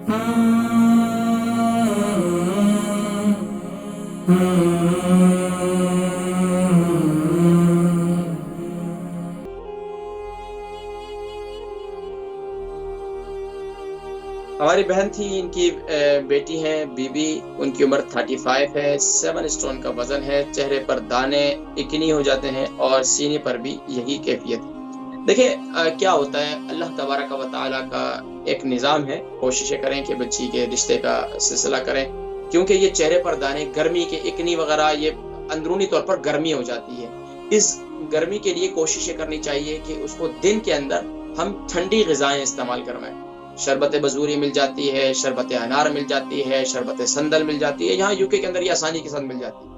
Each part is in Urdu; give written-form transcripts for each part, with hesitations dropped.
ہماری بہن تھی، ان کی بیٹی ہیں بیوی، ان کی عمر 35 ہے، 7 اسٹون کا وزن ہے، چہرے پر دانے اکنی ہو جاتے ہیں اور سینے پر بھی یہی کیفیت ہے۔ دیکھیں کیا ہوتا ہے، اللہ تبارک و تعالیٰ کا ایک نظام ہے، کوششیں کریں کہ بچی کے رشتے کا سلسلہ کریں، کیونکہ یہ چہرے پر دانے، گرمی کے اکنی وغیرہ، یہ اندرونی طور پر گرمی ہو جاتی ہے۔ اس گرمی کے لیے کوششیں کرنی چاہیے کہ اس کو دن کے اندر ہم ٹھنڈی غذائیں استعمال کروائیں۔ شربت بزوری مل جاتی ہے، شربت انار مل جاتی ہے، شربت سندل مل جاتی ہے، یہاں یوکے کے اندر یہ آسانی کے ساتھ مل جاتی ہے۔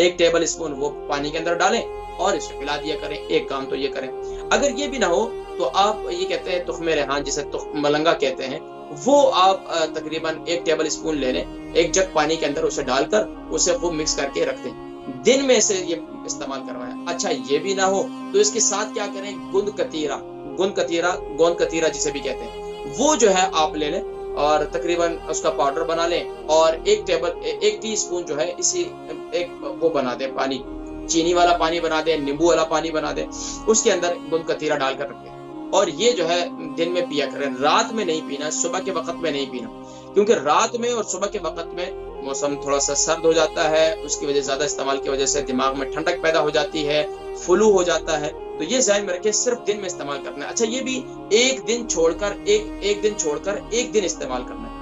1 ٹیبل اسپون وہ پانی کے اندر ڈالیں اور اس کو پلا دیا کریں۔ ایک کام تو یہ کریں۔ اگر یہ بھی نہ ہو تو آپ یہ کہتے ہیں تخم ریحان، جسے ملنگا کہتے ہیں، وہ آپ تقریباً 1 ٹیبل اسپون لے لیں، 1 جگ پانی کے اندر اسے ڈال کر اسے خوب مکس کر کے رکھ دیں، دن میں سے یہ استعمال کروائیں۔ اچھا یہ بھی نہ ہو تو اس کے ساتھ کیا کریں، گوند کتیرا جسے بھی کہتے ہیں، وہ جو ہے آپ لے لیں اور تقریباً اس کا پاؤڈر بنا لیں، اور 1 ٹی اسپون جو ہے اسی ایک وہ بنا دیں، پانی چینی والا پانی بنا دیں، نیمبو والا پانی بنا دیں، اس کے اندر گوند کتیرا ڈال کر رکھیں، اور یہ جو ہے دن میں پیا کریں، رات میں نہیں پینا، صبح کے وقت میں نہیں پینا، کیونکہ رات میں اور صبح کے وقت میں موسم تھوڑا سا سرد ہو جاتا ہے، اس کی وجہ زیادہ استعمال کی وجہ سے دماغ میں ٹھنڈک پیدا ہو جاتی ہے، فلو ہو جاتا ہے، تو یہ ذہن میں رکھیں صرف دن میں استعمال کرنا ہے۔ اچھا یہ بھی ایک دن چھوڑ کر ایک دن استعمال کرنا ہے۔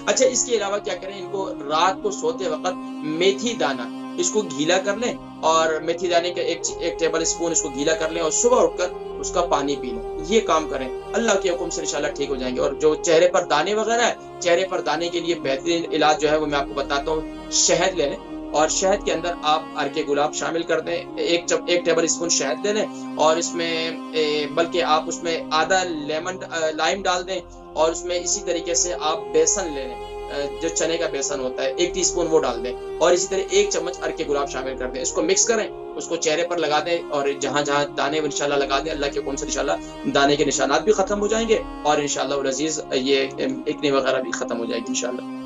اچھا اس کے علاوہ کیا کریں، ان کو رات کو سوتے وقت میتھی دانہ اس کو گیلا کر لیں، اور میتھی دانے کا 1 ٹیبل اسپون اس کو گیلا کر لیں، اور صبح اٹھ کر اس کا پانی پی لیں۔ یہ کام کریں، اللہ کے حکم سے انشاءاللہ ٹھیک ہو جائیں گے۔ اور جو چہرے پر دانے وغیرہ ہے، چہرے پر دانے کے لیے بہترین علاج جو ہے وہ میں آپ کو بتاتا ہوں، شہد لے لیں، اور شہد کے اندر آپ عرق گلاب شامل کر دیں، 1 ٹیبل اسپون شہد لے لیں، اور اس میں بلکہ آپ اس میں آدھا لائم ڈال دیں، اور اس میں اسی طریقے سے آپ بیسن لے لیں، جو چنے کا بیسن ہوتا ہے 1 ٹی اسپون وہ ڈال دیں، اور اسی طرح 1 چمچ عرق گلاب شامل کر دیں، اس کو مکس کریں، اس کو چہرے پر لگا دیں، اور جہاں جہاں دانے انشاءاللہ لگا دیں، اللہ کے حکم سے انشاءاللہ دانے کے نشانات بھی ختم ہو جائیں گے، اور انشاءاللہ العزیز یہ اکنی وغیرہ بھی ختم ہو جائے گی انشاءاللہ۔